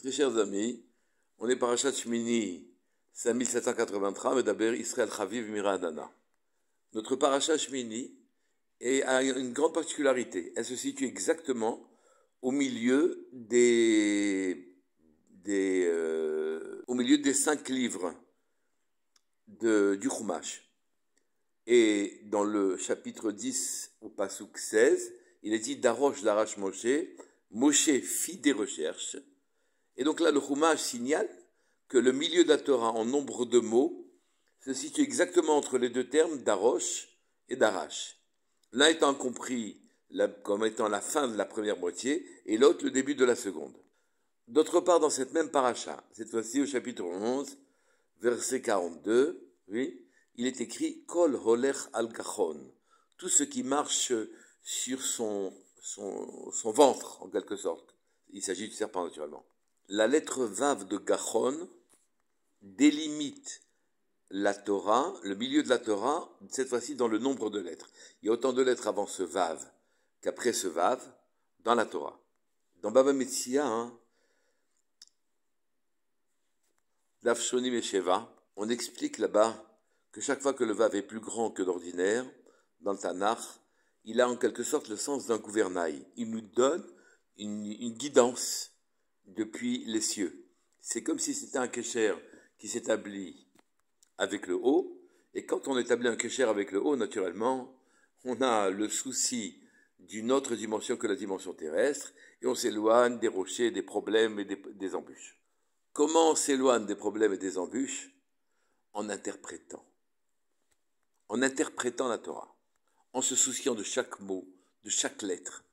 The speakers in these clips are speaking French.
Très chers amis, on est Parashat Shmini 5783, Medaber Israël Chaviv Mira Adana. Notre Parashat Shmini a une grande particularité. Elle se situe exactement au milieu des 5 livres du Chumash. Et dans le chapitre 10, au Pasuk 16, il est dit Darosh Darash Moshe, Moshe fit des recherches. Et donc là, le Chumash signale que le milieu de la Torah en nombre de mots se situe exactement entre les deux termes Darosh et Darash. L'un étant compris comme étant la fin de la première moitié et l'autre le début de la seconde. D'autre part, dans cette même paracha, cette fois-ci au chapitre 11, verset 42, oui, il est écrit Kol holech al gachon, tout ce qui marche sur son ventre, en quelque sorte. Il s'agit du serpent, naturellement. La lettre Vav de Gachon délimite la Torah, le milieu de la Torah, cette fois-ci dans le nombre de lettres. Il y a autant de lettres avant ce Vav qu'après ce Vav dans la Torah. Dans Baba Metzia, Daf Shonim et Sheva, on explique là-bas que chaque fois que le Vav est plus grand que d'ordinaire, dans le Tanakh, il a en quelque sorte le sens d'un gouvernail. Il nous donne une guidance depuis les cieux. C'est comme si c'était un kécher qui s'établit avec le haut, et quand on établit un kécher avec le haut, naturellement, on a le souci d'une autre dimension que la dimension terrestre, et on s'éloigne des rochers, des problèmes et des embûches. Comment on s'éloigne des problèmes et des embûches? En interprétant la Torah, en se souciant de chaque mot, de chaque lettre,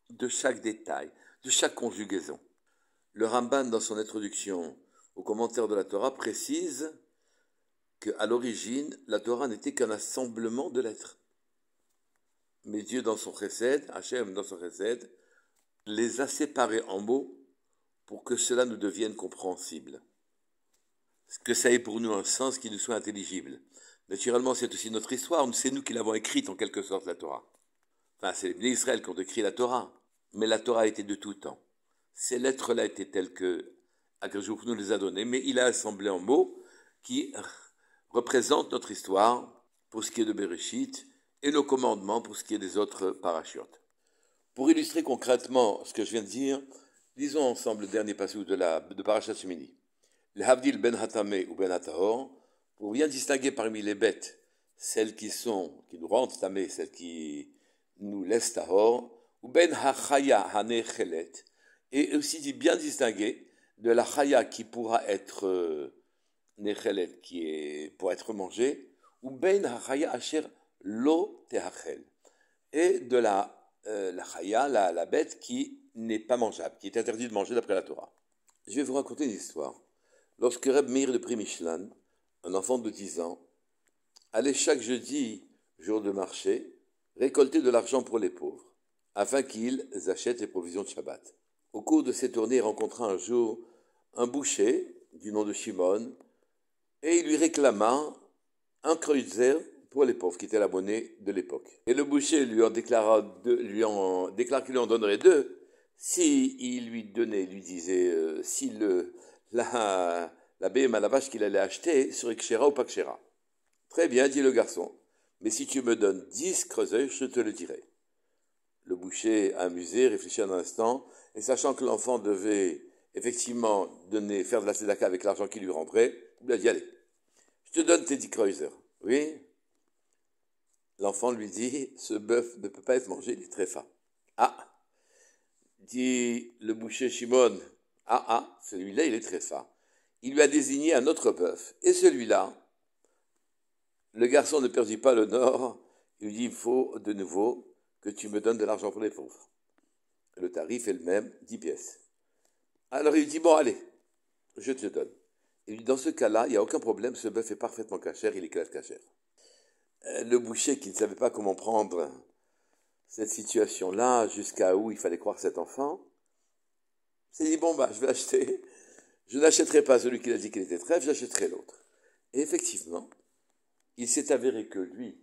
de chaque détail, de chaque conjugaison. Le Ramban, dans son introduction au commentaire de la Torah, précise qu'à l'origine, la Torah n'était qu'un assemblement de lettres. Mais Dieu, dans son chesed, Hachem, dans son chesed, les a séparés en mots pour que cela nous devienne compréhensible. Que ça ait pour nous un sens qui nous soit intelligible. Naturellement, c'est aussi notre histoire. C'est nous qui l'avons écrite, en quelque sorte, la Torah. Enfin, c'est les Bnei Israël qui ont écrit la Torah. Mais la Torah était de tout temps. Ces lettres-là étaient telles que Akadosh nous les a données, mais il a assemblé en mots qui représentent notre histoire pour ce qui est de Bereshit et nos commandements pour ce qui est des autres parachutes. Pour illustrer concrètement ce que je viens de dire, lisons ensemble le dernier passage de Parashat Shemini. Le Havdil ben Hatame ou ben Hatahor, pour bien distinguer parmi les bêtes celles qui nous rendent tamé, celles qui nous laissent tahor, ou ben hachaya hanechelet, et aussi dit bien distinguer de la chaya qui pourra être nechelet, qui pourra être mangée, ou ben hachaya asher lo tehachel, et de la chaya, la bête qui n'est pas mangeable, qui est interdite de manger d'après la Torah. Je vais vous raconter une histoire. Lorsque Reb Meir de Primichlan, un enfant de 10 ans, allait chaque jeudi, jour de marché, récolter de l'argent pour les pauvres, afin qu'ils achètent les provisions de Shabbat. Au cours de ses tournées, il rencontra un jour un boucher du nom de Shimon, et il lui réclama un kreuzer pour les pauvres, qui était la monnaie de l'époque. Et le boucher lui déclare qu'il lui en donnerait 2, si il lui disait, si la béhéma, la vache qu'il allait acheter, serait kshera ou pas kshera. Très bien, dit le garçon, mais si tu me donnes 10 kreuzers, je te le dirai. Le boucher, amusé, réfléchit un instant, et sachant que l'enfant devait effectivement faire de la tzedaka avec l'argent qu'il lui rendrait, il lui a dit, allez, je te donne tes 10 kreuzers. Oui. L'enfant lui dit, ce bœuf ne peut pas être mangé, il est très faim. Ah, dit le boucher Shimon, celui-là, il est très faim. Il lui a désigné un autre bœuf, et celui-là, le garçon ne perdit pas le nord, il lui dit, il faut de nouveau que tu me donnes de l'argent pour les pauvres. Le tarif est le même, 10 pièces. Alors il dit, bon allez, je te donne. Il dit, dans ce cas-là, il n'y a aucun problème, ce bœuf est parfaitement cachère, il est clair cachère. Le boucher qui ne savait pas comment prendre cette situation-là, jusqu'à où il fallait croire cet enfant, s'est dit, bon je vais acheter, je n'achèterai pas celui qui a dit qu'il était trèfle, j'achèterai l'autre. Et effectivement, il s'est avéré que lui,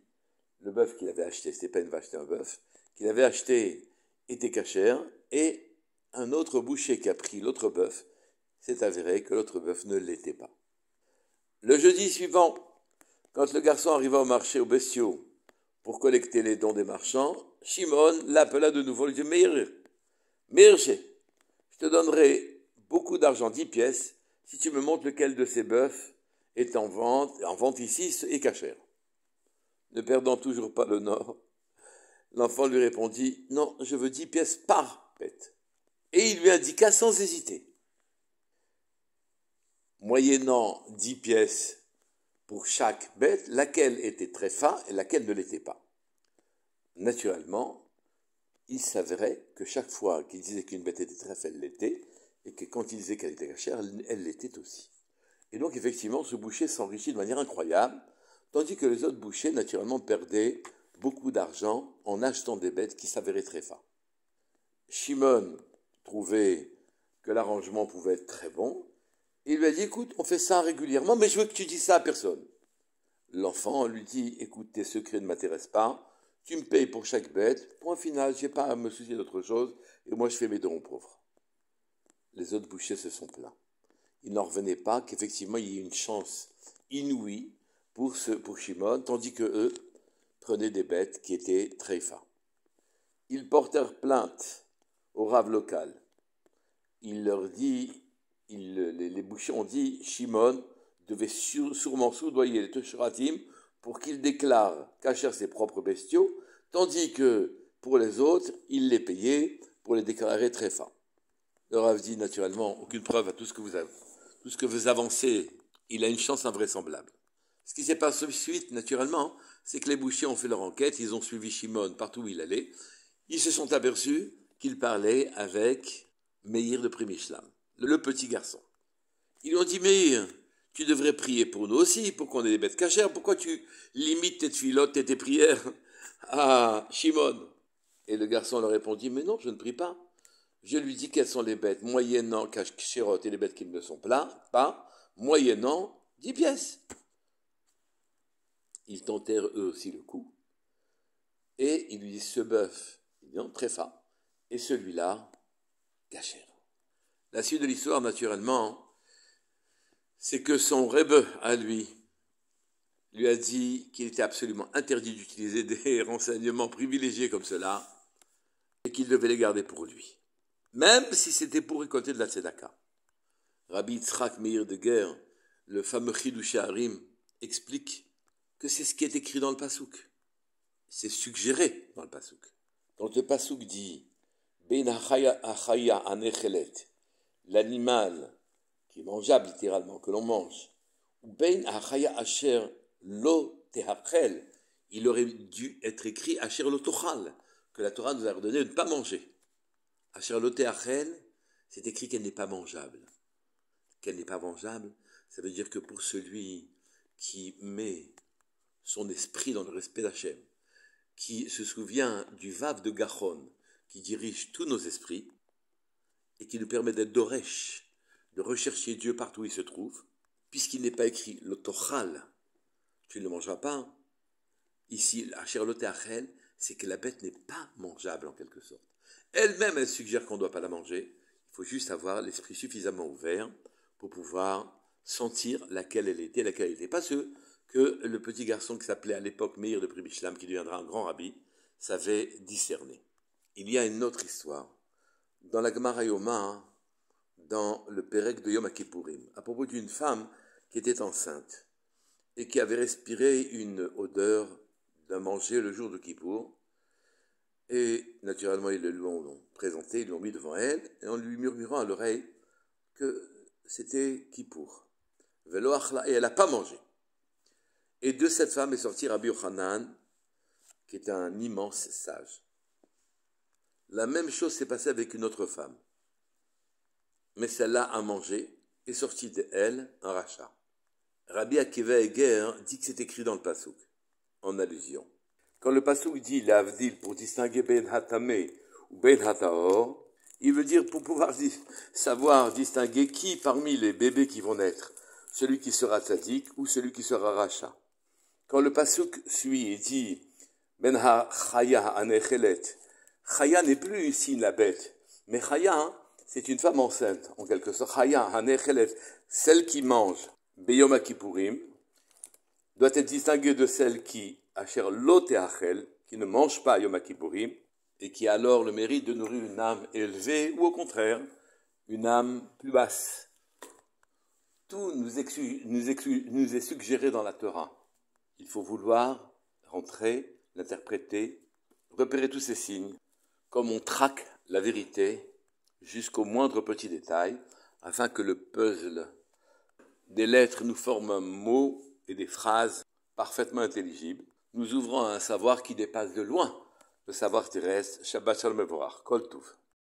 le bœuf qu'il avait acheté, c'était pas une vache, c'était un bœuf, qu'il avait acheté était cachère, et un autre boucher qui a pris l'autre bœuf, c'est avéré que l'autre bœuf ne l'était pas. Le jeudi suivant, quand le garçon arriva au marché aux bestiaux pour collecter les dons des marchands, Shimon l'appela de nouveau, lui dit « Meir, je te donnerai beaucoup d'argent, 10 pièces, si tu me montres lequel de ces bœufs est en vente ici et cachère. » Ne perdant toujours pas le nord, l'enfant lui répondit « Non, je veux 10 pièces par bête. » Et il lui indiqua sans hésiter. Moyennant 10 pièces pour chaque bête, laquelle était tréfa et laquelle ne l'était pas. Naturellement, il s'avérait que chaque fois qu'il disait qu'une bête était tréfa, elle l'était, et que quand il disait qu'elle était cachère, elle l'était aussi. Et donc, effectivement, ce boucher s'enrichit de manière incroyable, tandis que les autres bouchers, naturellement, perdaient beaucoup d'argent en achetant des bêtes qui s'avéraient tréfa. Shimon trouvait que l'arrangement pouvait être très bon. Il lui a dit, écoute, on fait ça régulièrement, mais je veux que tu dises ça à personne. L'enfant lui dit, écoute, tes secrets ne m'intéressent pas, tu me payes pour chaque bête, point final, je n'ai pas à me soucier d'autre chose, et moi je fais mes dons aux pauvres. Les autres bouchers se sont plaints. Ils n'en revenaient pas qu'effectivement il y ait une chance inouïe pour Shimon, tandis que eux prenaient des bêtes qui étaient tréfa. Ils portèrent plainte au rave local. Il leur dit, les bouchers ont dit, Shimon devait sûrement soudoyer les Teshuratim pour qu'ils déclarent cacher ses propres bestiaux, tandis que pour les autres, il les payait pour les déclarer tréfa. Le Rav dit naturellement, aucune preuve à tout ce que vous avancez, il a une chance invraisemblable. Ce qui s'est passé ensuite, naturellement, c'est que les bouchers ont fait leur enquête, ils ont suivi Shimon partout où il allait, ils se sont aperçus qu'il parlait avec Meir de Primishlam, le petit garçon. Ils lui ont dit, Meir, tu devrais prier pour nous aussi, pour qu'on ait des bêtes cachères, pourquoi tu limites tes tfilotes et tes prières à Shimon? Et le garçon leur répondit, mais non, je ne prie pas. Je lui dis quelles sont les bêtes, moyennant cachérot et les bêtes qui ne le sont pas, moyennant 10 pièces. Ils tentèrent eux aussi le coup, et ils lui disent, ce bœuf, non, tréfa, et celui-là, cachère. La suite de l'histoire, naturellement, c'est que son rebbe, à lui a dit qu'il était absolument interdit d'utiliser des renseignements privilégiés comme cela, et qu'il devait les garder pour lui, même si c'était pour récolter de la tzedaka. Rabbi Yitzhak Meir de Ger, le fameux Chidushei Harim, explique que c'est ce qui est écrit dans le Passouk. C'est suggéré dans le Passouk. Quand le Passouk dit « Ben hachaya anechelet » l'animal qui est mangeable littéralement, que l'on mange, ou « Ben hachaya asher lo tehachel » il aurait dû être écrit « asher lo tochal » que la Torah nous a ordonné de ne pas manger. « Asher lo tehachel » c'est écrit qu'elle n'est pas mangeable. Qu'elle n'est pas mangeable, ça veut dire que pour celui qui met son esprit dans le respect d'Hachem, qui se souvient du Vav de Gachon, qui dirige tous nos esprits, et qui nous permet d'être Doresh, de rechercher Dieu partout où il se trouve, puisqu'il n'est pas écrit le Tochal, tu ne le mangeras pas. Ici, Asher lo teachel, c'est que la bête n'est pas mangeable en quelque sorte. Elle-même, elle suggère qu'on ne doit pas la manger. Il faut juste avoir l'esprit suffisamment ouvert pour pouvoir sentir laquelle elle était, laquelle elle n'était pas. Ce que le petit garçon qui s'appelait à l'époque Meir de Primishlam, qui deviendra un grand rabbi, savait discerner. Il y a une autre histoire. Dans la Gemara Yoma, dans le Pérec de Yom Kippourim, à propos d'une femme qui était enceinte et qui avait respiré une odeur d'un manger le jour de Kippour. Et naturellement, ils lui ont présenté, ils l'ont mis devant elle, et en lui murmurant à l'oreille que c'était Kippour. Et elle n'a pas mangé. Et de cette femme est sorti Rabbi Yochanan, qui est un immense sage. La même chose s'est passée avec une autre femme. Mais celle-là a mangé, et sorti d'elle un rachat. Rabbi Akiva Eger dit que c'est écrit dans le Passouk, en allusion. Quand le Passouk dit l'Avdil pour distinguer Ben Hatamé ou Ben Hataor, il veut dire pour pouvoir savoir distinguer qui parmi les bébés qui vont naître, celui qui sera tzaddik ou celui qui sera rachat. Quand le Passouk suit et dit Ben ha Chaya anechelet, Chaya n'est plus ici la bête, mais Chaya, c'est une femme enceinte, en quelque sorte. Chaya, Hanechelet, celle qui mange, Beyom Kippourim, doit être distinguée de celle qui, Asher Loteachel, qui ne mange pas Yom Kippourim, et qui a alors le mérite de nourrir une âme élevée, ou au contraire, une âme plus basse. Tout nous est suggéré dans la Torah. Il faut vouloir rentrer, l'interpréter, repérer tous ces signes, comme on traque la vérité jusqu'au moindre petit détail, afin que le puzzle des lettres nous forme un mot et des phrases parfaitement intelligibles, nous ouvrant à un savoir qui dépasse de loin le savoir terrestre. Shabbat Shalom Mevorach. Kol Tuv.